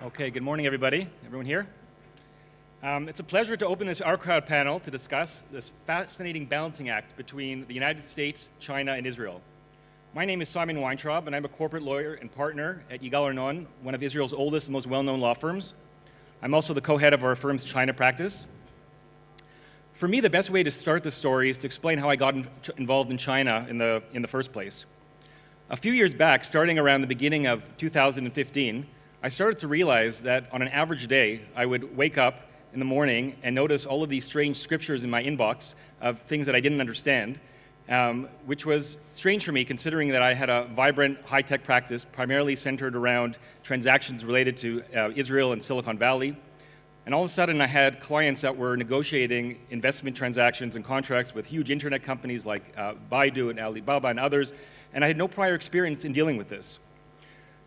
Okay, good morning, everybody. Everyone here? It's a pleasure to open this OurCrowd panel to discuss this fascinating balancing act between the United States, China, and Israel. My name is Simon Weintraub, and I'm a corporate lawyer and partner at Yigal Arnon, one of Israel's oldest and most well-known law firms. I'm also the co-head of our firm's China practice. For me, the best way to start the story is to explain how I got involved in China in the first place. A few years back, starting around the beginning of 2015, I started to realize that on an average day, I would wake up in the morning and notice all of these strange scriptures in my inbox of things that I didn't understand, which was strange for me considering that I had a vibrant high-tech practice primarily centered around transactions related to Israel and Silicon Valley. And all of a sudden, I had clients that were negotiating investment transactions and contracts with huge internet companies like Baidu and Alibaba and others, and I had no prior experience in dealing with this.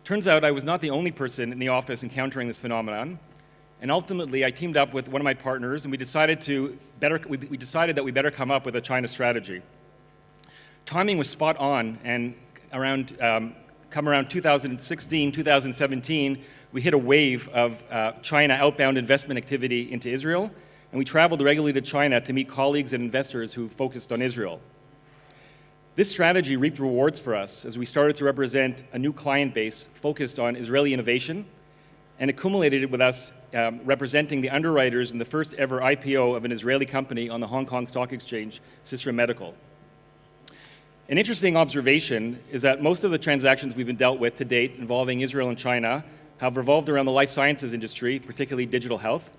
Turns out I was not the only person in the office encountering this phenomenon, and ultimately I teamed up with one of my partners, and we decided that we better come up with a China strategy. Timing was spot on, and around 2016, 2017, we hit a wave of China outbound investment activity into Israel, and we traveled regularly to China to meet colleagues and investors who focused on Israel. This strategy reaped rewards for us as we started to represent a new client base focused on Israeli innovation, and accumulated with us representing the underwriters in the first ever IPO of an Israeli company on the Hong Kong Stock Exchange, Sisra Medical. An interesting observation is that most of the transactions we've been dealt with to date involving Israel and China have revolved around the life sciences industry, particularly digital health.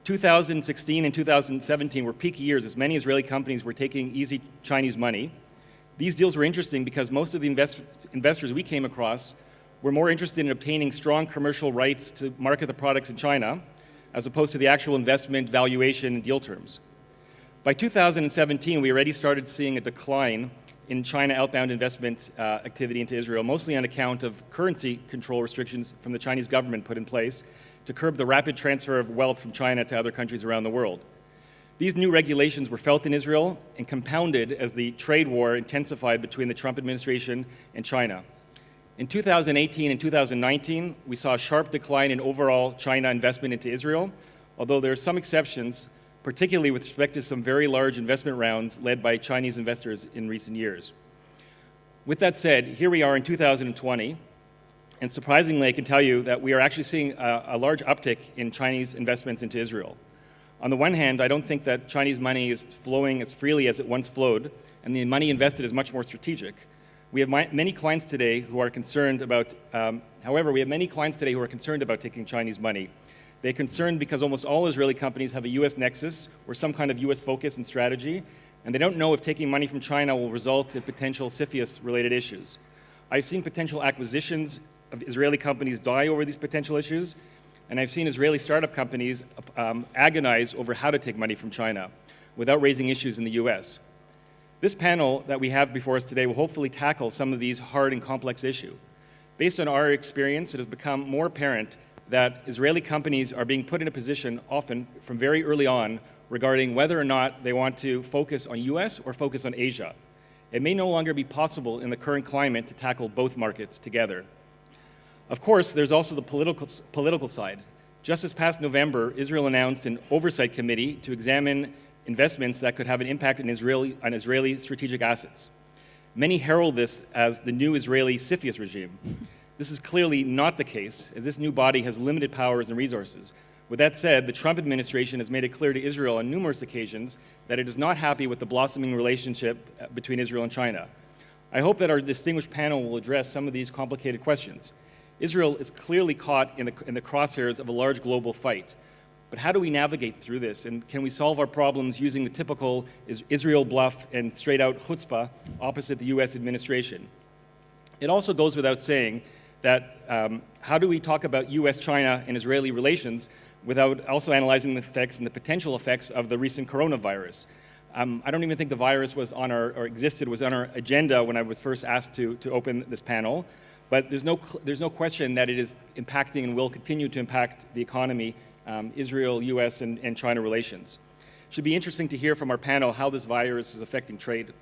2016 and 2017 were peak years as many Israeli companies were taking easy Chinese money. These deals were interesting because most of the investors we came across were more interested in obtaining strong commercial rights to market the products in China, as opposed to the actual investment, valuation, and deal terms. By 2017, we already started seeing a decline in China outbound investment activity into Israel, mostly on account of currency control restrictions from the Chinese government put in place to curb the rapid transfer of wealth from China to other countries around the world. These new regulations were felt in Israel and compounded as the trade war intensified between the Trump administration and China. In 2018 and 2019, we saw a sharp decline in overall China investment into Israel, although there are some exceptions, particularly with respect to some very large investment rounds led by Chinese investors in recent years. With that said, here we are in 2020, and surprisingly, I can tell you that we are actually seeing a large uptick in Chinese investments into Israel. On the one hand, I don't think that Chinese money is flowing as freely as it once flowed, and the money invested is much more strategic. We have many clients today who are concerned about, taking Chinese money. They're concerned because almost all Israeli companies have a U.S. nexus or some kind of U.S. focus and strategy, and they don't know if taking money from China will result in potential CFIUS-related issues. I've seen potential acquisitions of Israeli companies die over these potential issues, and I've seen Israeli startup companies agonize over how to take money from China without raising issues in the US. This panel that we have before us today will hopefully tackle some of these hard and complex issues. Based on our experience, it has become more apparent that Israeli companies are being put in a position, often from very early on, regarding whether or not they want to focus on US or focus on Asia. It may no longer be possible in the current climate to tackle both markets together. Of course, there's also the political side. Just this past November, Israel announced an oversight committee to examine investments that could have an impact on Israeli strategic assets. Many herald this as the new Israeli CFIUS regime. This is clearly not the case, as this new body has limited powers and resources. With that said, the Trump administration has made it clear to Israel on numerous occasions that it is not happy with the blossoming relationship between Israel and China. I hope that our distinguished panel will address some of these complicated questions. Israel is clearly caught in the crosshairs of a large global fight. But how do we navigate through this? And can we solve our problems using the typical Israel bluff and straight-out chutzpah opposite the U.S. administration? It also goes without saying that how do we talk about U.S.-China and Israeli relations without also analyzing the effects and the potential effects of the recent coronavirus? I don't even think the virus was on our agenda when I was first asked to open this panel. But there's no question that it is impacting and will continue to impact the economy, Israel-U.S. and China relations. It should be interesting to hear from our panel how this virus is affecting trade.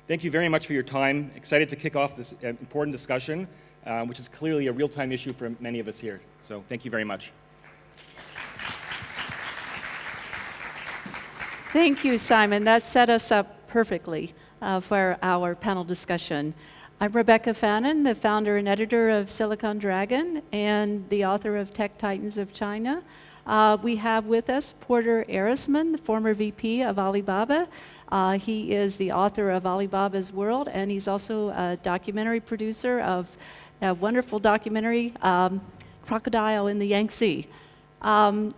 Thank you very much for your time. Excited to kick off this important discussion. which is clearly a real-time issue for many of us here. So thank you very much. Thank you, Simon. That set us up perfectly for our panel discussion. I'm Rebecca Fannin, the founder and editor of Silicon Dragon and the author of Tech Titans of China. We have with us Porter Erisman, the former VP of Alibaba. He is the author of Alibaba's World, and he's also a documentary producer of a wonderful documentary, Crocodile in the Yangtze.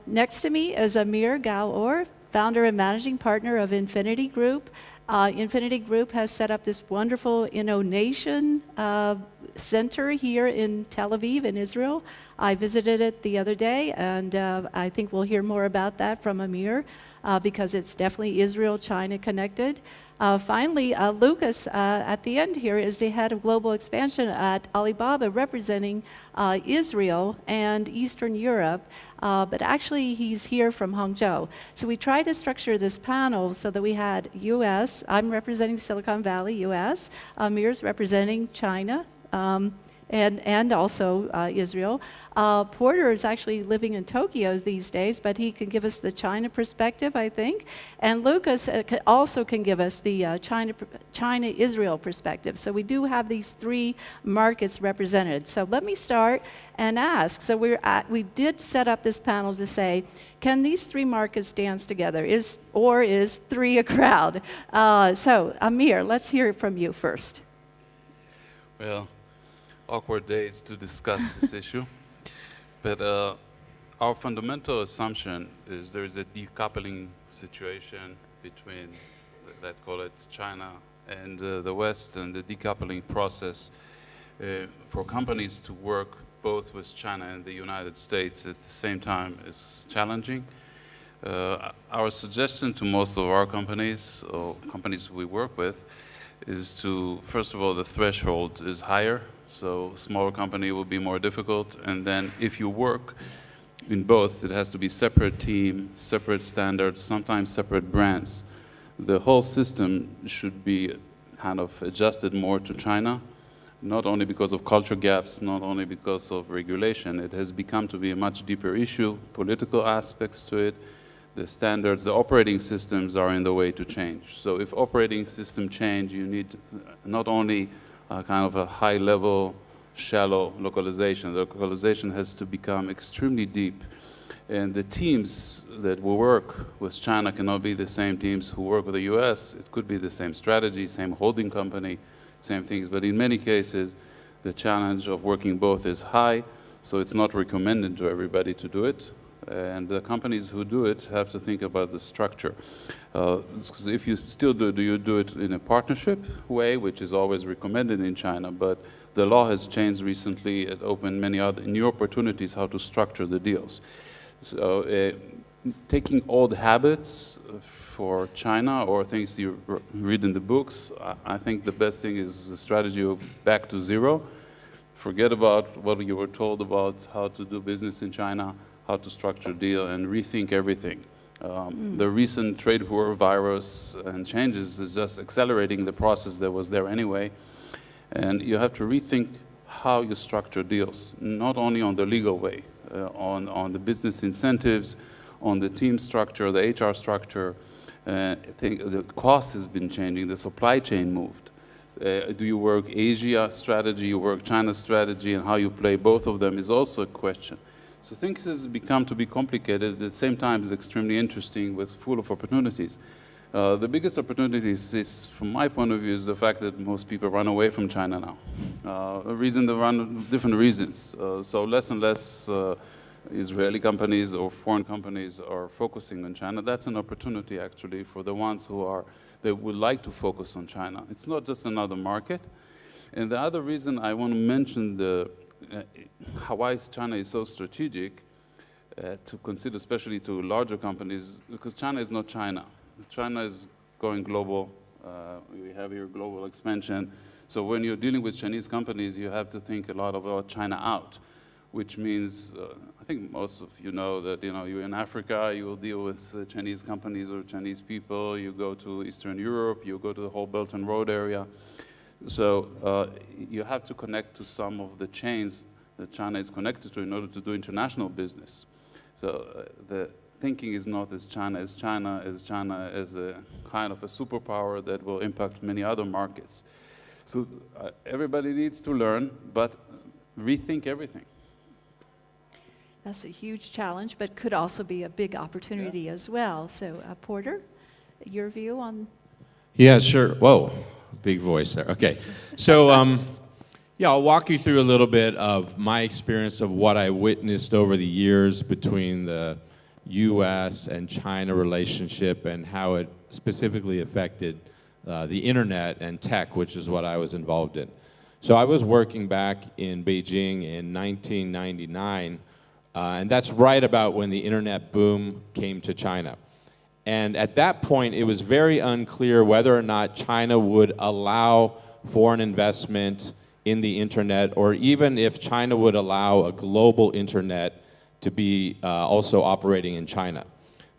Next to me is Amir Gaur, founder and managing partner of Infinity Group. Infinity Group has set up this wonderful Innovation center here in Tel Aviv in Israel. I visited it the other day, and I think we'll hear more about that from Amir because it's definitely Israel-China connected. Finally, Łukasz at the end here is the head of global expansion at Alibaba, representing Israel and Eastern Europe, but actually he's here from Hangzhou. So we tried to structure this panel so that we had US, I'm representing Silicon Valley, US, Amir's representing China, and also Israel. Porter is actually living in Tokyo these days, but he can give us the China perspective, I think. And Łukasz also can give us the China-Israel perspective. So we do have these three markets represented. So let me start and ask. So we did set up this panel to say, can these three markets dance together? Or is three a crowd? So Amir, let's hear from you first. Well, awkward days to discuss this issue. But our fundamental assumption is there is a decoupling situation between, let's call it China and the West, and the decoupling process for companies to work both with China and the United States at the same time is challenging. Our suggestion to most of our companies, or companies we work with, is to, first of all, the threshold is higher. So a smaller company will be more difficult. And then if you work in both, it has to be separate team, separate standards, sometimes separate brands. The whole system should be kind of adjusted more to China, not only because of culture gaps, not only because of regulation. It has become to be a much deeper issue, political aspects to it. The standards, the operating systems are in the way to change. So if operating system change, you need not only kind of a high-level, shallow localization. The localization has to become extremely deep. And the teams that will work with China cannot be the same teams who work with the US. It could be the same strategy, same holding company, same things. But in many cases, the challenge of working both is high, so it's not recommended to everybody to do it. And the companies who do it have to think about the structure. Because if you still do you do it in a partnership way, which is always recommended in China, but the law has changed recently. It opened many other new opportunities how to structure the deals. So taking old habits for China or things you read in the books, I think the best thing is the strategy of back to zero. Forget about what you were told about how to do business in China, how to structure a deal, and rethink everything. The recent trade war virus and changes is just accelerating the process that was there anyway. And you have to rethink how you structure deals, not only on the legal way, on the business incentives, on the team structure, the HR structure. I think the cost has been changing, the supply chain moved. Do you work Asia strategy, you work China strategy, and how you play both of them is also a question. So things has become to be complicated. At the same time, it's extremely interesting with full of opportunities. The biggest opportunities is, from my point of view, is the fact that most people run away from China now. A reason they run, different reasons. So less and less Israeli companies or foreign companies are focusing on China. That's an opportunity, actually, for the ones that would like to focus on China. It's not just another market. And the other reason I want to mention why China is so strategic to consider, especially to larger companies, because China is not China. China is going global. We have here global expansion. So when you're dealing with Chinese companies, you have to think a lot about China out, which means, I think most of you know that you're in Africa, you will deal with Chinese companies or Chinese people. You go to Eastern Europe, you go to the whole Belt and Road area. So you have to connect to some of the chains that China is connected to in order to do international business. So the thinking is not as China as a kind of a superpower that will impact many other markets. So everybody needs to learn, but rethink everything. That's a huge challenge, but could also be a big opportunity as well. So, Porter, your view on? Yeah, sure. Whoa, big voice there. Okay. So, yeah, I'll walk you through a little bit of my experience of what I witnessed over the years between the U.S. and China relationship and how it specifically affected the internet and tech, which is what I was involved in. So I was working back in Beijing in 1999, and that's right about when the internet boom came to China. And at that point, it was very unclear whether or not China would allow foreign investment in the internet, or even if China would allow a global internet to be also operating in China.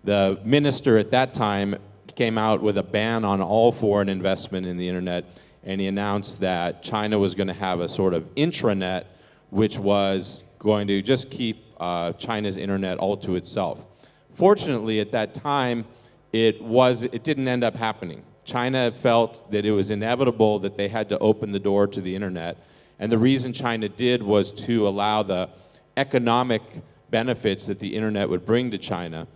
The minister at that time came out with a ban on all foreign investment in the internet, and he announced that China was going to have a sort of intranet, which was going to just keep China's internet all to itself. Fortunately, at that time, it didn't end up happening. China felt that it was inevitable that they had to open the door to the internet, and the reason China did was to allow the economic benefits that the internet would bring to China,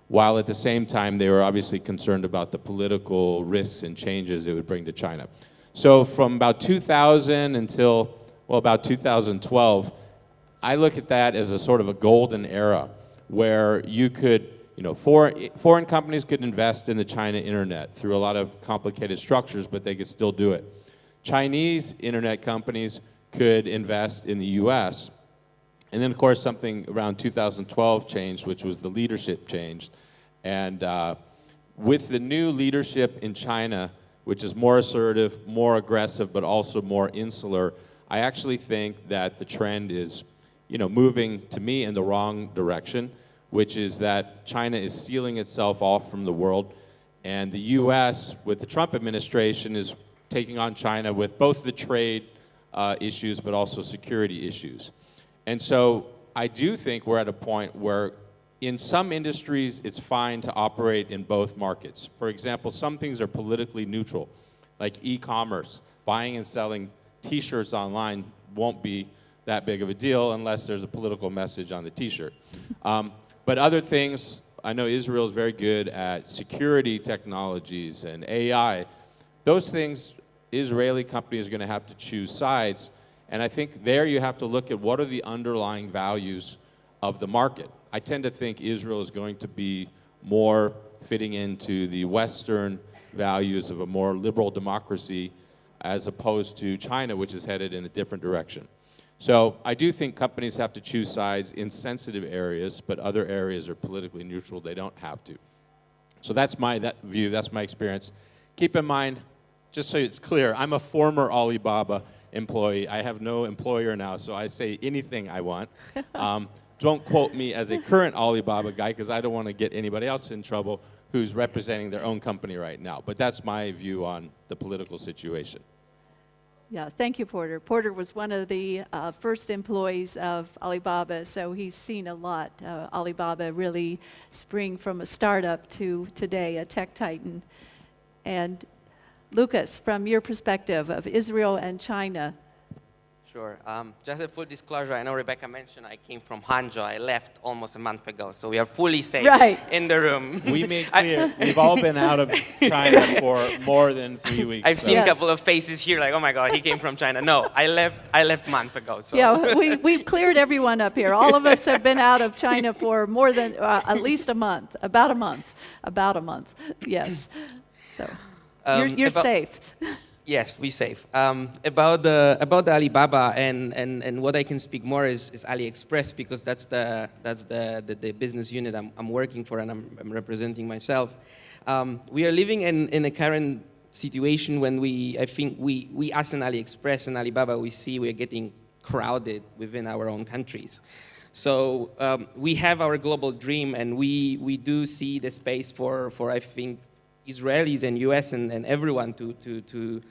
while at the same time they were obviously concerned about the political risks and changes it would bring to China. So from about 2000 until, well, about 2012, I look at that as a sort of a golden era where you could, foreign companies could invest in the China internet through a lot of complicated structures, but they could still do it. Chinese internet companies could invest in the U.S. And then, of course, something around 2012 changed, which was the leadership changed. And with the new leadership in China, which is more assertive, more aggressive, but also more insular, I actually think that the trend is, moving, to me, in the wrong direction, which is that China is sealing itself off from the world, and the U.S., with the Trump administration, is taking on China with both the trade issues, but also security issues. And so I do think we're at a point where in some industries it's fine to operate in both markets. For example, some things are politically neutral, like e-commerce. Buying and selling t-shirts online won't be that big of a deal unless there's a political message on the t-shirt. But other things, I know Israel is very good at security technologies and AI. Those things, Israeli companies are going to have to choose sides. And I think there you have to look at what are the underlying values of the market. I tend to think Israel is going to be more fitting into the Western values of a more liberal democracy as opposed to China, which is headed in a different direction. So I do think companies have to choose sides in sensitive areas, but other areas are politically neutral. They don't have to. So that's my view. That's my experience. Keep in mind, just so it's clear, I'm a former Alibaba employee. I have no employer now, so I say anything I want. Don't quote me as a current Alibaba guy, because I don't want to get anybody else in trouble who's representing their own company right now. But that's my view on the political situation. Yeah, thank you, Porter. Porter was one of the first employees of Alibaba, so he's seen a lot. Alibaba really spring from a startup to today, a tech titan. And Łukasz, from your perspective of Israel and China. Sure. Just a full disclosure, I know Rebecca mentioned I came from Hangzhou. I left almost a month ago, so we are fully safe in the room. We made clear we've all been out of China for more than 3 weeks. I've seen a couple of faces here like, oh my God, he came from China. No, I left a month ago. So. Yeah, we've cleared everyone up here. All of us have been out of China for more than at least a month, about a month, yes. So you're safe. Yes, we safe. About the Alibaba and what I can speak more is AliExpress, because that's the business unit I'm working for and I'm representing myself. We are living in a current situation when I think we as an AliExpress and Alibaba, we see we're getting crowded within our own countries. So we have our global dream, and we do see the space for I think Israelis and U.S. and everyone to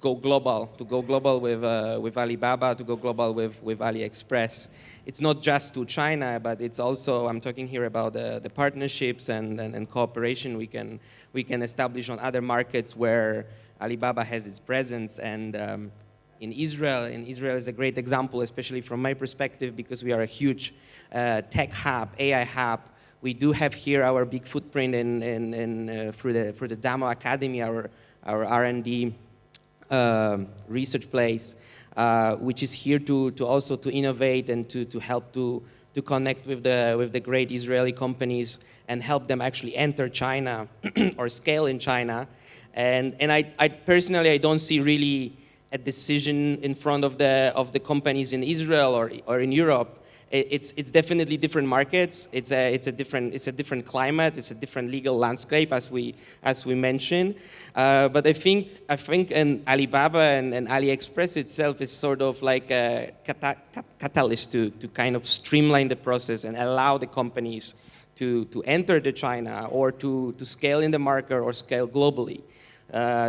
go global with Alibaba, to go global with AliExpress. It's not just to China, but it's also, I'm talking here about the partnerships and cooperation we can establish on other markets where Alibaba has its presence. And in Israel is a great example, especially from my perspective, because we are a huge tech hub, AI hub. We do have here our big footprint through the Damo Academy, our R&D research place, which is here to also to innovate and to help to connect with the great Israeli companies and help them actually enter China or scale in China. And I personally, I don't see really a decision in front of the companies in Israel or in Europe. It's definitely different markets. It's a different climate. It's a different legal landscape, as we mentioned. But I think in Alibaba and AliExpress itself is sort of like a catalyst to kind of streamline the process and allow the companies to enter the China or to scale in the market or scale globally.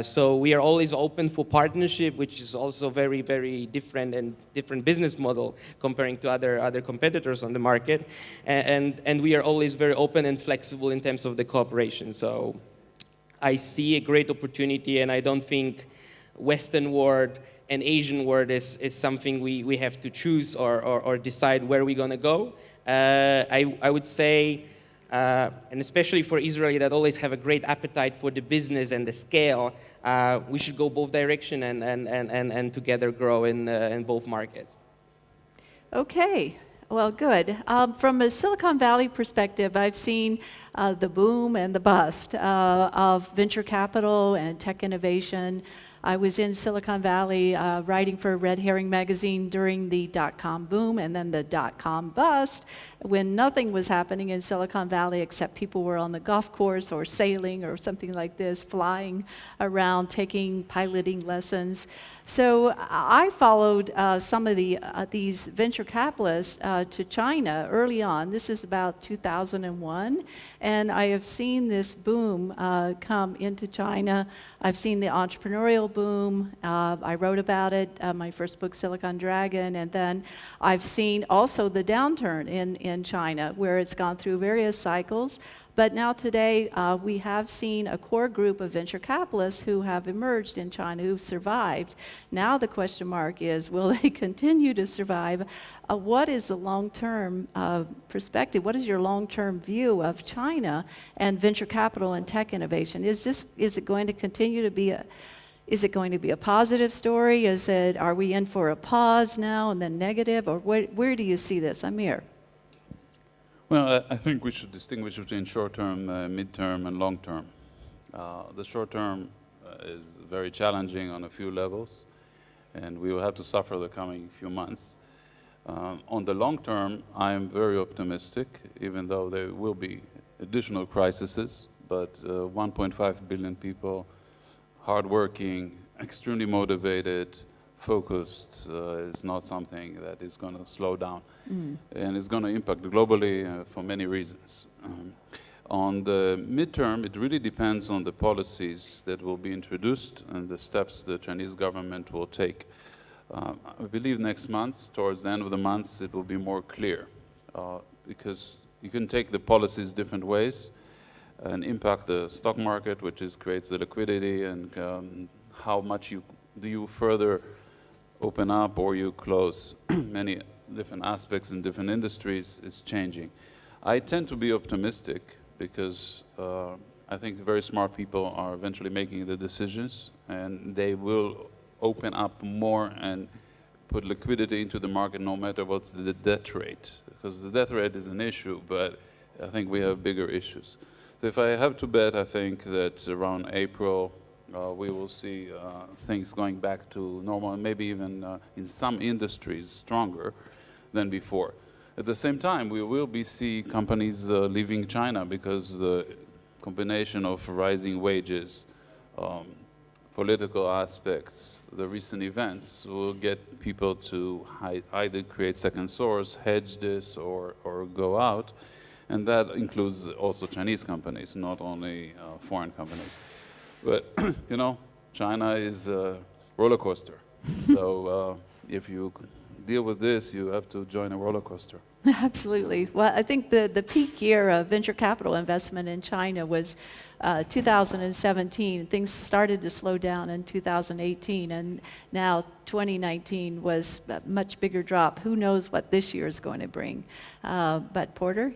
So we are always open for partnership, which is also very, very different and different business model comparing to other competitors on the market. And we are always very open and flexible in terms of the cooperation. So I see a great opportunity, and I don't think Western world and Asian world is something we have to choose or decide where we're going to go. I would say, and especially for Israel that always have a great appetite for the business and the scale, we should go both direction and together grow in both markets. Okay, well, good. From a Silicon Valley perspective, I've seen the boom and the bust of venture capital and tech innovation. I was in Silicon Valley writing for Red Herring magazine during the dot-com boom and then the dot-com bust, when nothing was happening in Silicon Valley except people were on the golf course or sailing or something like this, flying around, taking piloting lessons. So I followed some of these venture capitalists to China early on. This is about 2001, and I have seen this boom come into China. I've seen the entrepreneurial boom. I wrote about it, my first book, Silicon Dragon, and then I've seen also the downturn in China, where it's gone through various cycles. But now today, we have seen a core group of venture capitalists who have emerged in China, who've survived. Now the question mark is, will they continue to survive? What is the long-term perspective? What is your long-term view of China and venture capital and tech innovation? Is it going to continue to be a positive story? Are we in for a pause now and then negative? Or where do you see this? Amir? Well, I think we should distinguish between short-term, mid-term, and long-term. The short-term is very challenging on a few levels, and we will have to suffer the coming few months. On the long-term, I am very optimistic, even though there will be additional crises, but 1.5 billion people, hardworking, extremely motivated, focused, is not something that is going to slow down. And it's going to impact globally for many reasons. On the midterm, it really depends on the policies that will be introduced and the steps the Chinese government will take. I believe next month, towards the end of the month, it will be more clear, because you can take the policies different ways and impact the stock market, which creates the liquidity, and how much do you further open up or you close. Many different aspects in different industries is changing. I tend to be optimistic because I think very smart people are eventually making the decisions, and they will open up more and put liquidity into the market no matter what's the debt rate. Because the debt rate is an issue, but I think we have bigger issues. So if I have to bet, I think that around April, we will see things going back to normal, and maybe even in some industries stronger than before. At the same time, we will see companies leaving China because the combination of rising wages, political aspects, the recent events will get people to either create second source, hedge this, or go out. And that includes also Chinese companies, not only foreign companies. But, you know, China is roller coaster. So if you deal with this, you have to join a roller coaster. Absolutely. Well, I think the peak year of venture capital investment in China was 2017. Things started to slow down in 2018, and now 2019 was a much bigger drop. Who knows what this year is going to bring? But Porter,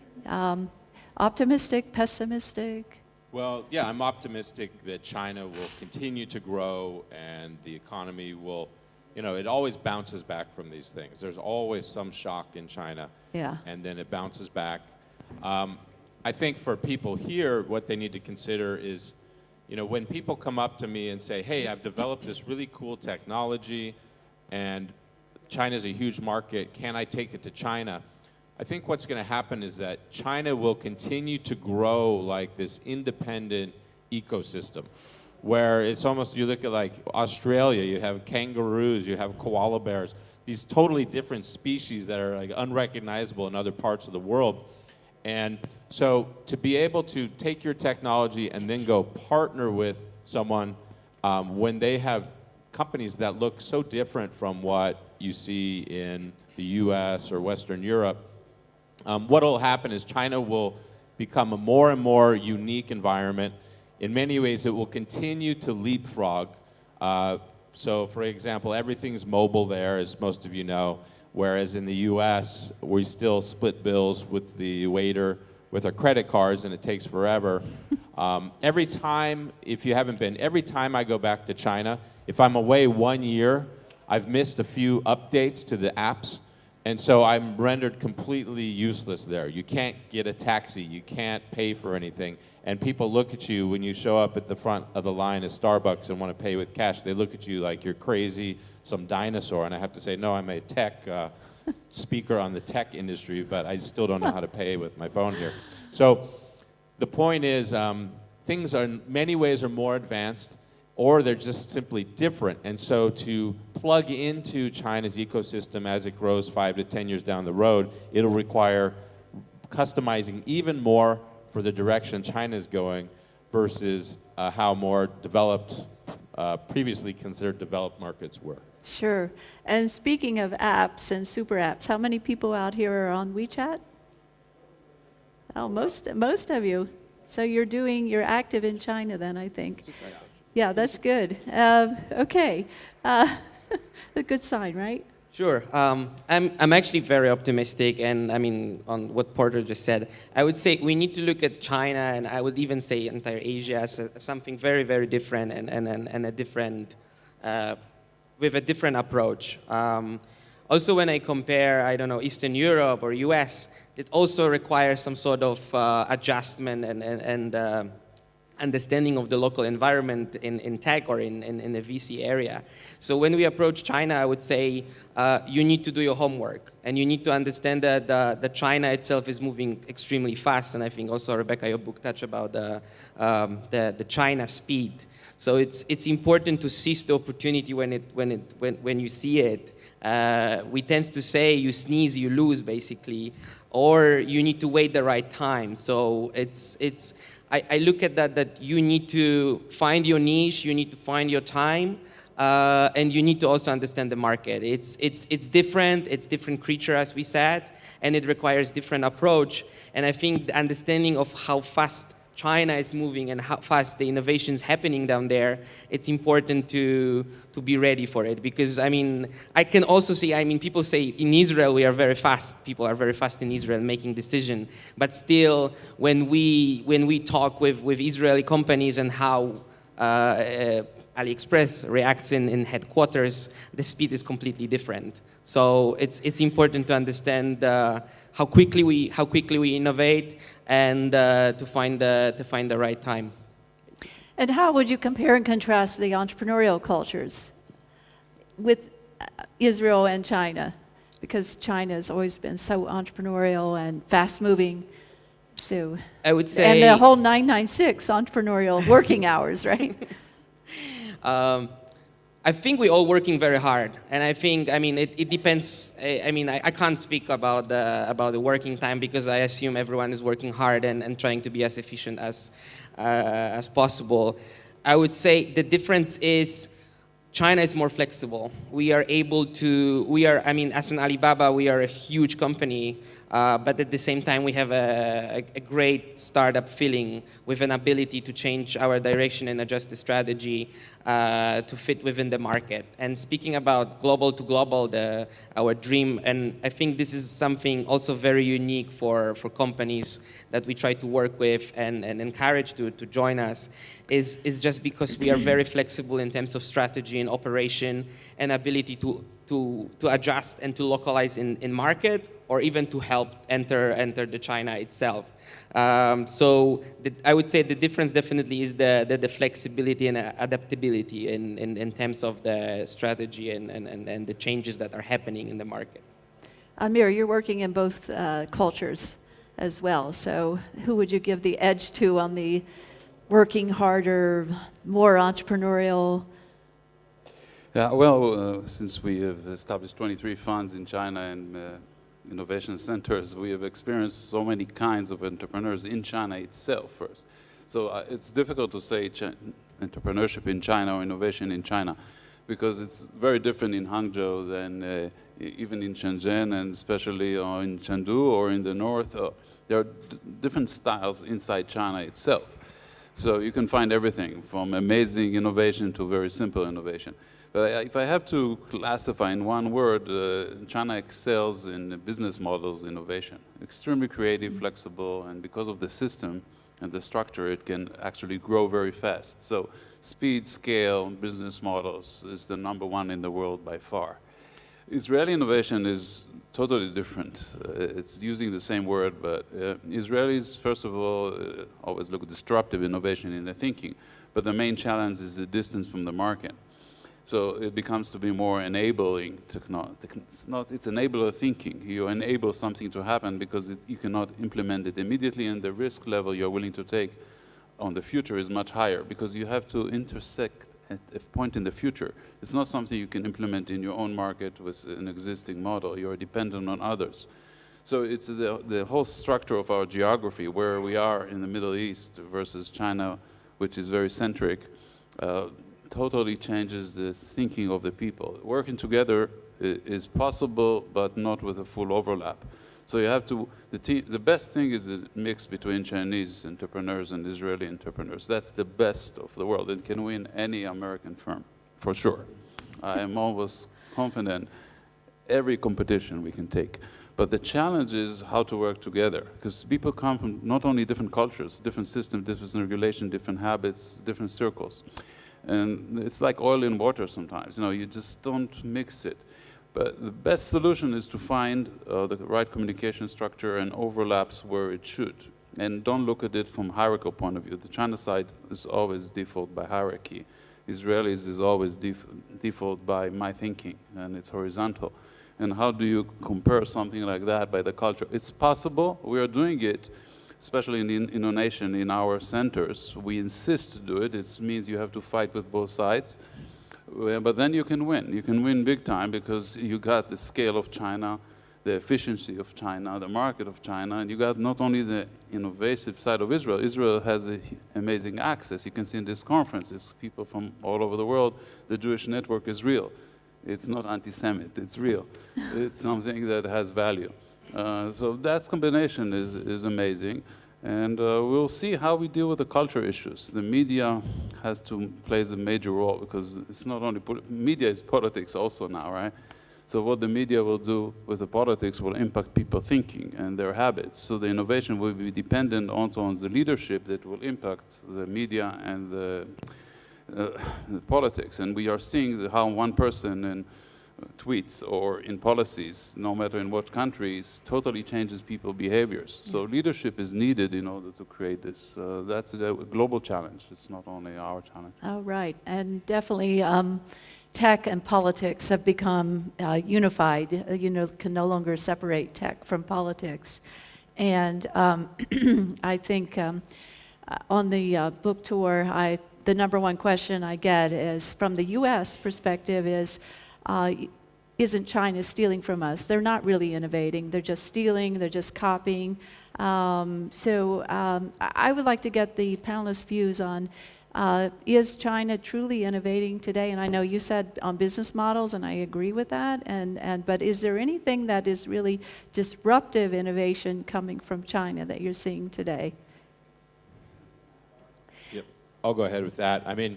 optimistic, pessimistic? Well, yeah, I'm optimistic that China will continue to grow and the economy will, it always bounces back from these things. There's always some shock in China. Yeah. And then it bounces back. I think for people here, what they need to consider is, when people come up to me and say, hey, I've developed this really cool technology and China's a huge market, can I take it to China? I think what's going to happen is that China will continue to grow like this independent ecosystem, where it's almost, you look at like Australia, you have kangaroos, you have koala bears, these totally different species that are like unrecognizable in other parts of the world. And so to be able to take your technology and then go partner with someone when they have companies that look so different from what you see in the US or Western Europe, what will happen is China will become a more and more unique environment. In many ways, it will continue to leapfrog. So, for example, everything's mobile there, as most of you know, whereas in the US, we still split bills with the waiter with our credit cards, and it takes forever. Every time, if you haven't been, every time I go back to China, if I'm away 1 year, I've missed a few updates to the apps. And so I'm rendered completely useless there. You can't get a taxi. You can't pay for anything. And people look at you when you show up at the front of the line at Starbucks and want to pay with cash. They look at you like you're crazy, some dinosaur. And I have to say, no, I'm a tech speaker on the tech industry, but I still don't know how to pay with my phone here. So the point is, things are in many ways are more advanced, or they're just simply different. And so to plug into China's ecosystem as it grows 5 to 10 years down the road, it'll require customizing even more for the direction China's going versus how more developed, previously considered developed markets were. Sure. And speaking of apps and super apps, how many people out here are on WeChat? Oh, most of you. So you're active in China then, I think. Yeah, that's good. Okay, a good sign, right? Sure. I'm actually very optimistic, and I mean, on what Porter just said, I would say we need to look at China, and I would even say entire Asia as something very, very different and a different, with a different approach. Also, when I compare, I don't know, Eastern Europe or US, it also requires some sort of adjustment and understanding of the local environment in tech or in the VC area. So when we approach China, I would say you need to do your homework, and you need to understand that China itself is moving extremely fast. And I think also, Rebecca, your book touched about the China speed. So it's important to seize the opportunity when you see it. We tend to say you sneeze, you lose, basically, or you need to wait the right time. So I look at that you need to find your niche, you need to find your time, and you need to also understand the market. It's different creature, as we said, and it requires different approach. And I think the understanding of how fast China is moving and how fast the innovation is happening down there, it's important to be ready for it. Because, I mean, I can also see, I mean, people say in Israel we are very fast. People are very fast in Israel making decisions. But still, when we talk with Israeli companies and how AliExpress reacts in headquarters, the speed is completely different. So it's important to understand how quickly we innovate and to find the right time. And how would you compare and contrast the entrepreneurial cultures with Israel and China? Because China has always been so entrepreneurial and fast-moving. So I would say, and the whole 996 entrepreneurial working hours, right? I think we're all working very hard, and I think, I mean, it depends. I mean, I can't speak about the working time because I assume everyone is working hard and trying to be as efficient as possible. I would say the difference is China is more flexible. We are able to, I mean, as an Alibaba, we are a huge company, but at the same time, we have a great startup feeling with an ability to change our direction and adjust the strategy to fit within the market. And speaking about global to global, our dream, and I think this is something also very unique for companies that we try to work with and encourage to join us, is just because we are very flexible in terms of strategy and operation and ability to adjust and to localize in market, or even to help enter the China itself. So I would say the difference definitely is the flexibility and adaptability in terms of the strategy and the changes that are happening in the market. Amir, you're working in both cultures as well. So who would you give the edge to on the working harder, more entrepreneurial? Yeah, well, since we have established 23 funds in China and innovation centers, we have experienced so many kinds of entrepreneurs in China itself first. So it's difficult to say entrepreneurship in China or innovation in China, because it's very different in Hangzhou than even in Shenzhen, and especially in Chengdu or in the north. There are different styles inside China itself. So you can find everything from amazing innovation to very simple innovation. But if I have to classify in one word, China excels in business models innovation. Extremely creative, flexible, and because of the system and the structure, it can actually grow very fast. So speed, scale, business models is the #1 in the world by far. Israeli innovation is totally different. It's using the same word, but Israelis, first of all, always look at disruptive innovation in their thinking. But the main challenge is the distance from the market. So it becomes to be more enabling technology. It's enabler thinking. You enable something to happen because you cannot implement it immediately, and the risk level you're willing to take on the future is much higher because you have to intersect at a point in the future. It's not something you can implement in your own market with an existing model. You're dependent on others. So it's the whole structure of our geography, where we are in the Middle East versus China, which is very centric, totally changes the thinking of the people. Working together is possible, but not with a full overlap. So you have to, the best thing is a mix between Chinese entrepreneurs and Israeli entrepreneurs. That's the best of the world. It can win any American firm, for sure. I am always confident every competition we can take. But the challenge is how to work together, because people come from not only different cultures, different systems, different regulation, different habits, different circles. And it's like oil and water sometimes. You know, you just don't mix it. But the best solution is to find the right communication structure and overlaps where it should. And don't look at it from hierarchical point of view. The China side is always default by hierarchy. Israelis is always default by my thinking, and it's horizontal. And how do you compare something like that by the culture? It's possible. We are doing it, especially in innovation in our centers. We insist to do it. It means you have to fight with both sides. But then you can win. You can win big time because you got the scale of China, the efficiency of China, the market of China, and you got not only the innovative side of Israel. Israel has amazing access. You can see in this conference, it's people from all over the world. The Jewish network is real. It's not anti-Semite, it's real. It's something that has value. So that combination is amazing. And we'll see how we deal with the culture issues. The media has to play a major role because it's not only, media is politics also now, right? So what the media will do with the politics will impact people thinking and their habits. So the innovation will be dependent also on the leadership that will impact the media and the politics. And we are seeing how one person in tweets or in policies, no matter in what countries, totally changes people's behaviors. So leadership is needed in order to create this. That's a global challenge. It's not only our challenge. Oh, right. And definitely tech and politics have become unified. Can no longer separate tech from politics. And I think on the book tour, the #1 question I get is, from the U.S. perspective, is, isn't China stealing from us? They're not really innovating. They're just stealing. They're just copying. I would like to get the panelists' views on Is China truly innovating today? And I know you said on business models, and I agree with that. But is there anything that is really disruptive innovation coming from China that you're seeing today? Yep. I'll go ahead with that. I mean,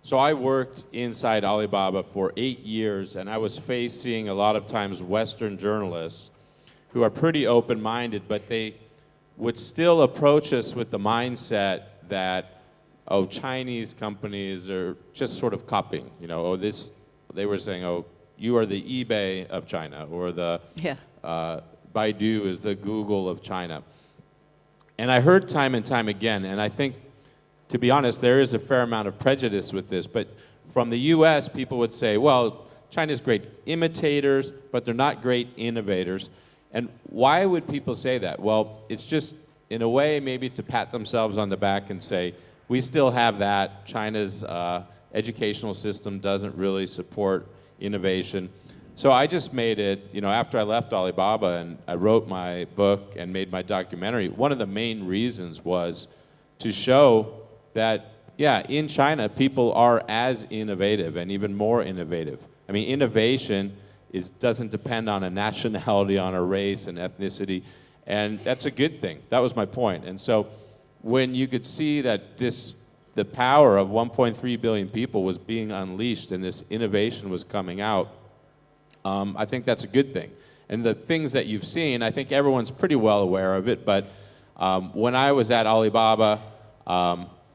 so I worked inside Alibaba for 8 years, and I was facing a lot of times Western journalists who are pretty open-minded, but they would still approach us with the mindset that, oh, Chinese companies are just sort of copying, you know, oh, this, they were saying, oh, you are the eBay of China, or the Baidu is the Google of China. And I heard time and time again, and I think, to be honest, there is a fair amount of prejudice with this, but from the US, people would say, well, China's great imitators, but they're not great innovators. And why would people say that? Well, it's just, in a way, maybe to pat themselves on the back and say, we still have that. China's educational system doesn't really support innovation. So I just made it, you know, after I left Alibaba and I wrote my book and made my documentary, one of the main reasons was to show that, yeah, in China, people are as innovative and even more innovative. I mean, innovation doesn't depend on a nationality, on a race and ethnicity, and that's a good thing. That was my point. And so when you could see that the power of 1.3 billion people was being unleashed and this innovation was coming out, I think that's a good thing. And the things that you've seen, I think everyone's pretty well aware of it, but when I was at Alibaba,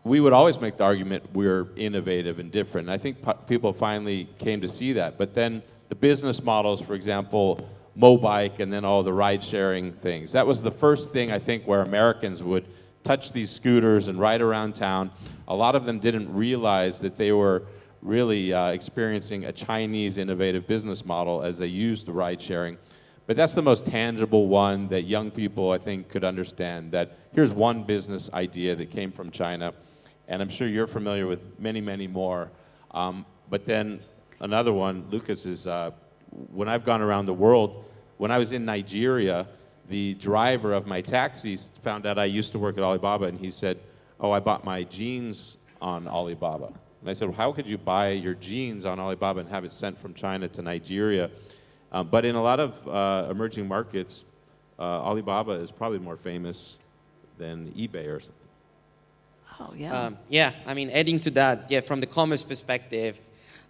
we would always make the argument we're innovative and different. And I think people finally came to see that. But then the business models, for example, Mobike and then all the ride-sharing things, that was the first thing, I think, where Americans would touch these scooters and ride around town. A lot of them didn't realize that they were really experiencing a Chinese innovative business model as they used the ride-sharing. But that's the most tangible one that young people, I think, could understand, that here's one business idea that came from China, and I'm sure you're familiar with many, many more. But then another one, Łukasz, is when I've gone around the world, when I was in Nigeria, the driver of my taxi found out I used to work at Alibaba, and he said, oh, I bought my jeans on Alibaba. And I said, well, how could you buy your jeans on Alibaba and have it sent from China to Nigeria? But in a lot of emerging markets, Alibaba is probably more famous than eBay or something. Oh, yeah. Yeah, I mean, adding to that, yeah, from the commerce perspective,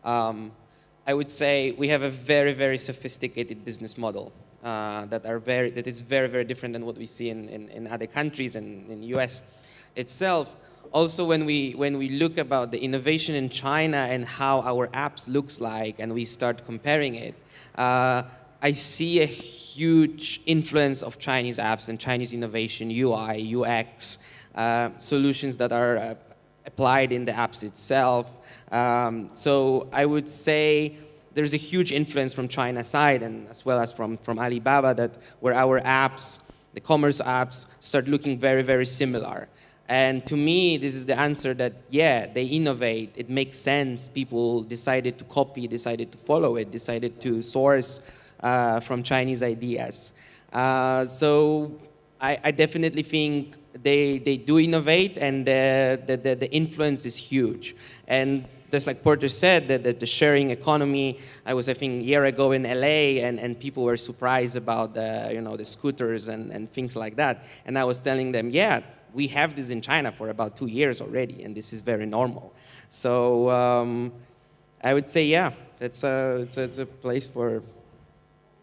I would say we have a very, very sophisticated business model that is very, very different than what we see in other countries and in the US itself. Also, when we look about the innovation in China and how our apps looks like, and we start comparing it, I see a huge influence of Chinese apps and Chinese innovation, UI, UX, solutions that are applied in the apps itself. So I would say there's a huge influence from China side, and as well as from Alibaba, that where our apps, the commerce apps, start looking very, very similar. And to me, this is the answer that, yeah, they innovate, it makes sense, people decided to copy, decided to follow it, decided to source from Chinese ideas. So I definitely think they do innovate, and the influence is huge. And just like Porter said, the sharing economy, I think, a year ago in LA, and people were surprised about the scooters and things like that. And I was telling them, yeah, we have this in China for about 2 years already, and this is very normal. So I would say, yeah, it's a place for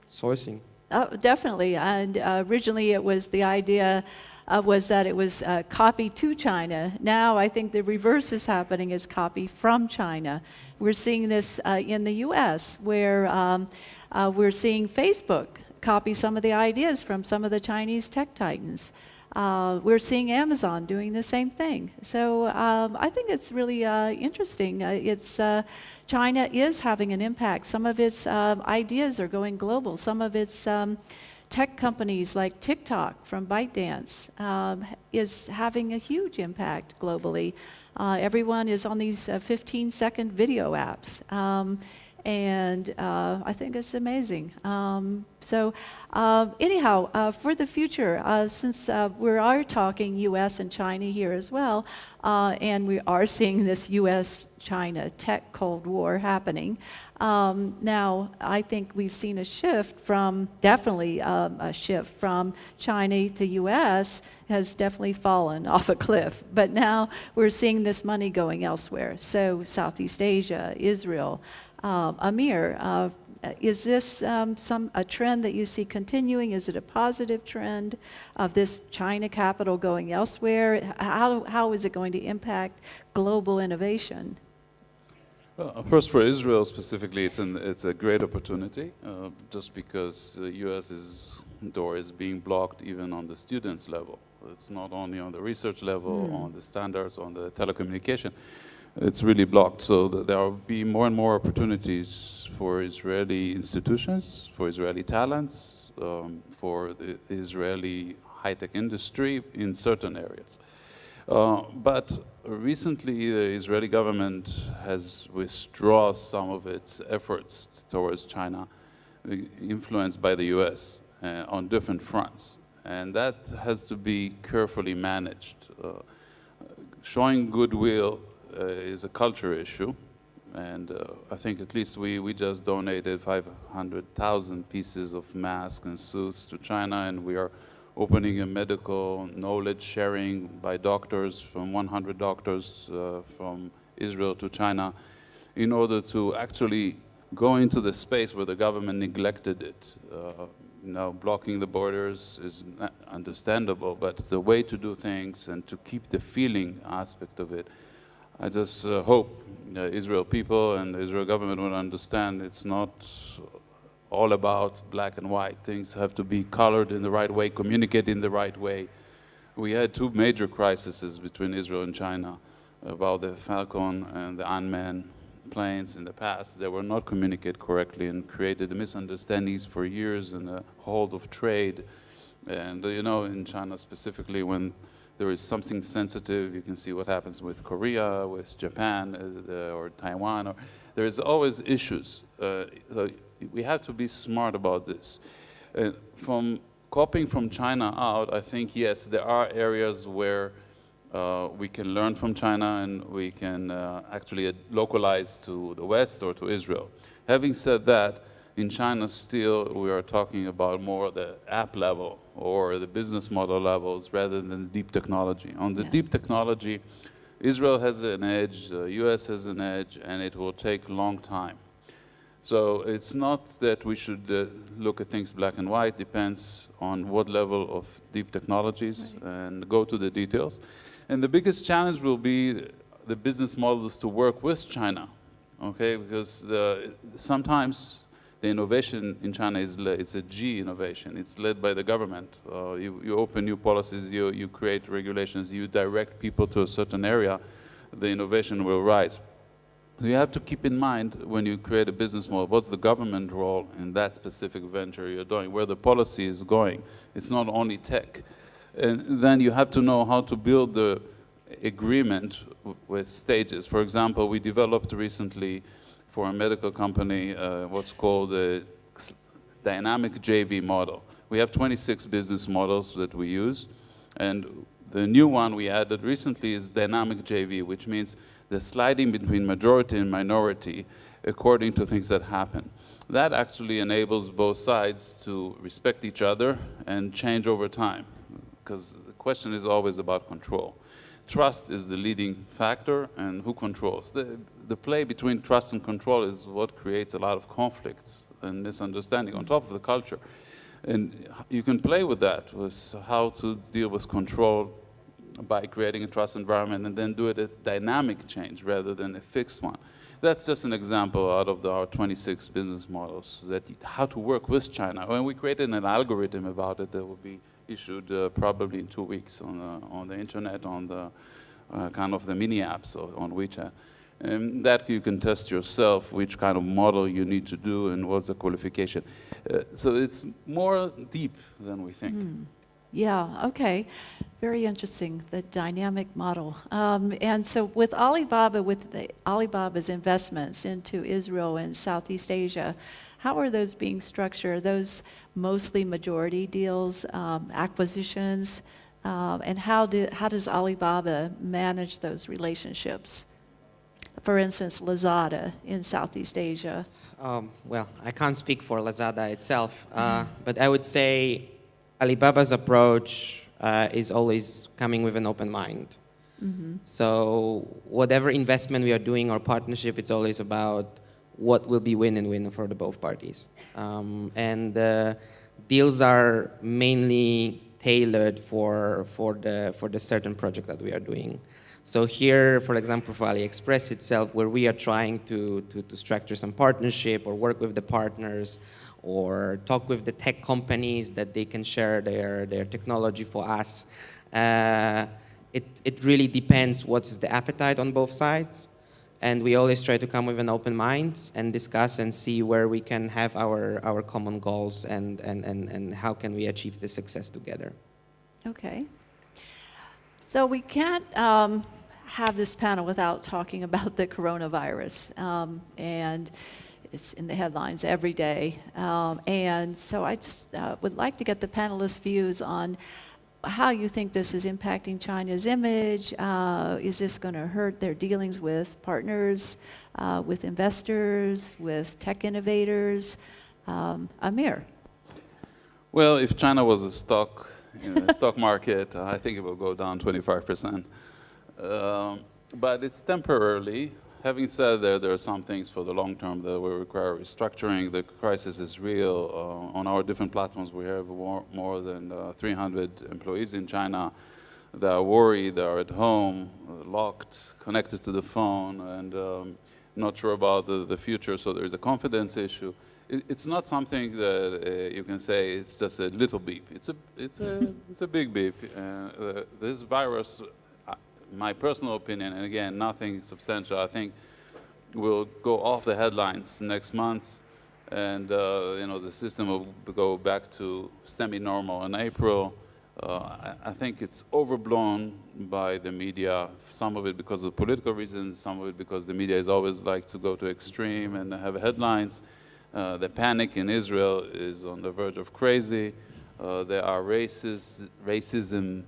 sourcing. Oh, definitely. And originally it was the idea was that it was copy to China. Now I think the reverse is happening, is copy from China. We're seeing this in the US, where we're seeing Facebook copy some of the ideas from some of the Chinese tech titans. We're seeing Amazon doing the same thing. So I think it's really interesting. China is having an impact. Some of its ideas are going global. Some of its tech companies like TikTok from ByteDance is having a huge impact globally. Everyone is on these 15-second video apps. And I think it's amazing. Anyhow, for the future, since we are talking U.S. and China here as well, and we are seeing this U.S.-China tech Cold War happening, now I think we've seen a shift from, definitely a shift from China to U.S. has definitely fallen off a cliff. But now we're seeing this money going elsewhere. So Southeast Asia, Israel. Amir, is this a trend that you see continuing? Is it a positive trend of this China capital going elsewhere? How is it going to impact global innovation? Well, first, for Israel specifically, it's a great opportunity, just because the U.S.'s door is being blocked even on the students' level. It's not only on the research level, on the standards, on the telecommunication. It's really blocked. So there will be more and more opportunities for Israeli institutions, for Israeli talents, for the Israeli high-tech industry in certain areas. But recently, the Israeli government has withdrawn some of its efforts towards China, influenced by the U.S. On different fronts. And that has to be carefully managed. Showing goodwill is a culture issue. And I think at least we just donated 500,000 pieces of masks and suits to China, and we are opening a medical knowledge sharing by doctors, from 100 doctors from Israel to China, in order to actually go into the space where the government neglected it. Blocking the borders is understandable, but the way to do things and to keep the feeling aspect of it, I just hope the Israel people and the Israel government will understand it's not all about black and white. Things have to be colored in the right way, communicate in the right way. We had two major crises between Israel and China about the Falcon and the unmanned planes in the past. They were not communicated correctly and created misunderstandings for years and a hold of trade. And in China specifically, when there is something sensitive, you can see what happens with Korea, with Japan, or Taiwan. There's always issues. We have to be smart about this. From copying from China out, I think, yes, there are areas where we can learn from China and we can actually localize to the West or to Israel. Having said that, in China still we are talking about more the app level or the business model levels rather than the deep technology. On the deep technology, Israel has an edge, the US has an edge, and it will take a long time. So it's not that we should look at things black and white, depends on what level of deep technologies, and go to the details. And the biggest challenge will be the business models to work with China, okay? Because sometimes the innovation in China it's a G innovation. It's led by the government. You open new policies, you create regulations, you direct people to a certain area, the innovation will rise. You have to keep in mind when you create a business model, what's the government role in that specific venture you're doing, where the policy is going. It's not only tech. And then you have to know how to build the agreement with stages. For example, we developed recently for a medical company what's called a dynamic JV model. We have 26 business models that we use, and the new one we added recently is dynamic JV, which means the sliding between majority and minority according to things that happen. That actually enables both sides to respect each other and change over time, because the question is always about control. Trust is the leading factor, and who controls? The play between trust and control is what creates a lot of conflicts and misunderstanding on top of the culture. And you can play with that, with how to deal with control by creating a trust environment and then do it as dynamic change rather than a fixed one. That's just an example out of our 26 business models, that how to work with China. When we created an algorithm about it that will be issued probably in 2 weeks on the internet, on the kind of the mini apps on WeChat. And that you can test yourself which kind of model you need to do and what's the qualification. So it's more deep than we think. Yeah, okay. Very interesting, the dynamic model. And so with Alibaba, Alibaba's investments into Israel and Southeast Asia, how are those being structured? Are those mostly majority deals, acquisitions? And how does Alibaba manage those relationships? For instance, Lazada in Southeast Asia. Well, I can't speak for Lazada itself, but I would say Alibaba's approach is always coming with an open mind. So whatever investment we are doing or partnership, it's always about what will be win and win for the both parties. And deals are mainly tailored for the certain project that we are doing. So here, for example, for AliExpress itself, where we are trying to structure some partnership or work with the partners or talk with the tech companies that they can share their technology for us. It really depends what's the appetite on both sides. And we always try to come with an open mind and discuss and see where we can have our common goals and how can we achieve the success together. Okay. So we can't have this panel without talking about the coronavirus. And it's in the headlines every day. And so I just would like to get the panelists' views on how you think this is impacting China's image. Is this going to hurt their dealings with partners, with investors, with tech innovators? Amir. Well, if China was a stock in the stock market, I think it will go down 25%. But it's temporarily. Having said that, there are some things for the long term that will require restructuring. The crisis is real. On our different platforms, we have more than 300 employees in China that are worried, they are at home, locked, connected to the phone, and not sure about the future, so there's a confidence issue. It's not something that you can say it's just a little beep. It's a big beep. This virus, my personal opinion, and again, nothing substantial, I think will go off the headlines next month, and the system will go back to semi-normal in April. I think it's overblown by the media, some of it because of political reasons, some of it because the media is always like to go to extreme and have headlines. The panic in Israel is on the verge of crazy. There are racism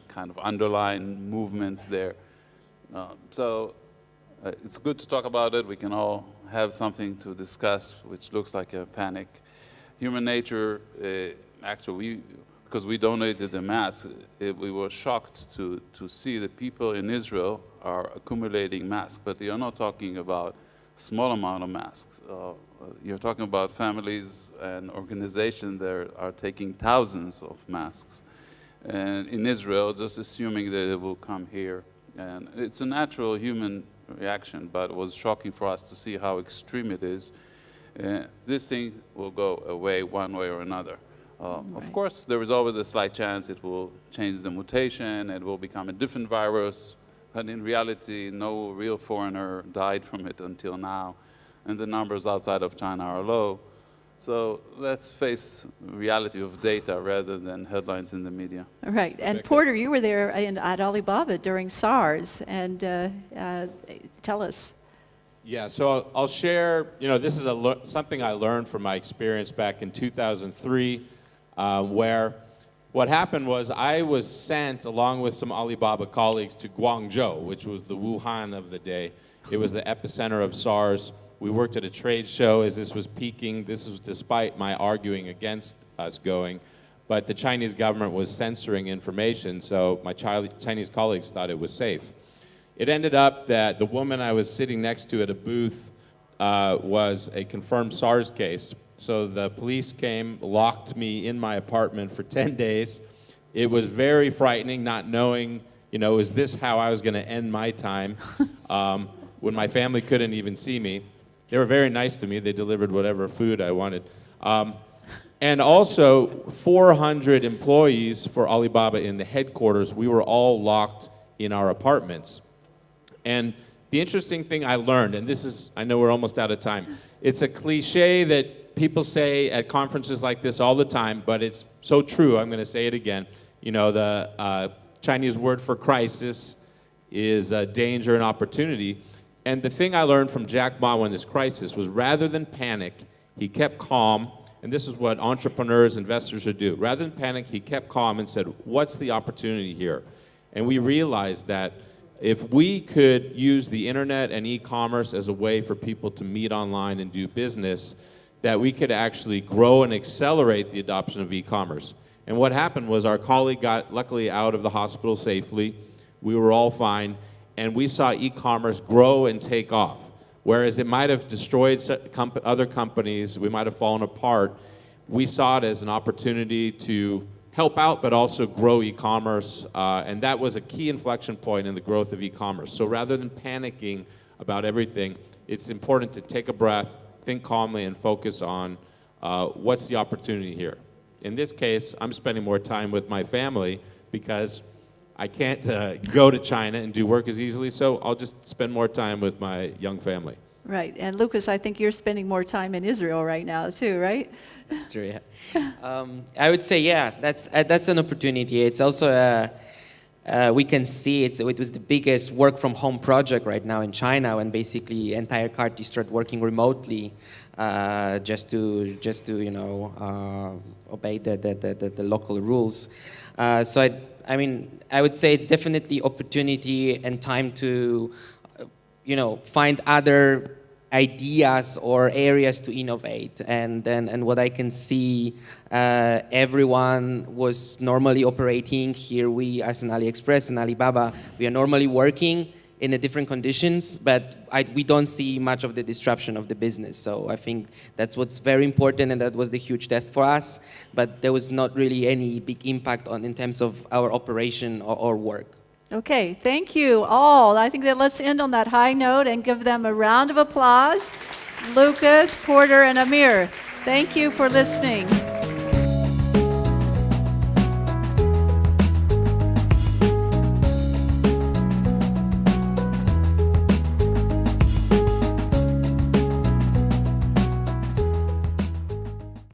kind of underlying movements there. So it's good to talk about it. We can all have something to discuss, which looks like a panic. Human nature, actually, because we donated the masks, we were shocked to see that people in Israel are accumulating masks, but you're not talking about small amount of masks. You're talking about families and organizations that are taking thousands of masks. And in Israel, just assuming that it will come here. And it's a natural human reaction, but it was shocking for us to see how extreme it is. This thing will go away one way or another. Of course, there is always a slight chance it will change the mutation, it will become a different virus, but in reality, no real foreigner died from it until now, and the numbers outside of China are low. So let's face reality of data rather than headlines in the media. Right. And Porter, you were there at Alibaba during SARS, and tell us. Yeah, so I'll share, this is something I learned from my experience back in 2003, where what happened was I was sent, along with some Alibaba colleagues, to Guangzhou, which was the Wuhan of the day. It was the epicenter of SARS. We worked at a trade show as this was peaking. This was despite my arguing against us going. But the Chinese government was censoring information, so my Chinese colleagues thought it was safe. It ended up that the woman I was sitting next to at a booth was a confirmed SARS case. So the police came, locked me in my apartment for 10 days. It was very frightening, not knowing, is this how I was going to end my time when my family couldn't even see me. They were very nice to me. They delivered whatever food I wanted. And also, 400 employees for Alibaba in the headquarters, we were all locked in our apartments. And the interesting thing I learned, and this is, I know we're almost out of time, it's a cliche that people say at conferences like this all the time, but it's so true, I'm going to say it again. You know, the Chinese word for crisis is danger and opportunity. And the thing I learned from Jack Ma in this crisis was rather than panic, he kept calm. And this is what entrepreneurs, investors should do. Rather than panic, he kept calm and said, what's the opportunity here? And we realized that if we could use the internet and e-commerce as a way for people to meet online and do business, that we could actually grow and accelerate the adoption of e-commerce. And what happened was our colleague got luckily out of the hospital safely. We were all fine. And we saw e-commerce grow and take off. Whereas it might have destroyed other companies, we might have fallen apart, we saw it as an opportunity to help out but also grow e-commerce, and that was a key inflection point in the growth of e-commerce. So rather than panicking about everything, it's important to take a breath, think calmly, and focus on what's the opportunity here. In this case, I'm spending more time with my family because I can't go to China and do work as easily, so I'll just spend more time with my young family. Right. And Łukasz, I think you're spending more time in Israel right now too, right? That's true, yeah. I would say, yeah, that's an opportunity. It's also, we can see it was the biggest work from home project right now in China, when basically entire countries start working remotely just to you know, obey the local rules. So I mean, I would say it's definitely opportunity and time to, you know, find other ideas or areas to innovate. And what I can see, everyone was normally operating. Here we, as an AliExpress and Alibaba, we are normally working in the different conditions, but we don't see much of the disruption of the business. So I think that's what's very important, and that was the huge test for us. But there was not really any big impact in terms of our operation or work. Okay, thank you all. I think that let's end on that high note and give them a round of applause. Łukasz, Porter, and Amir, thank you for listening.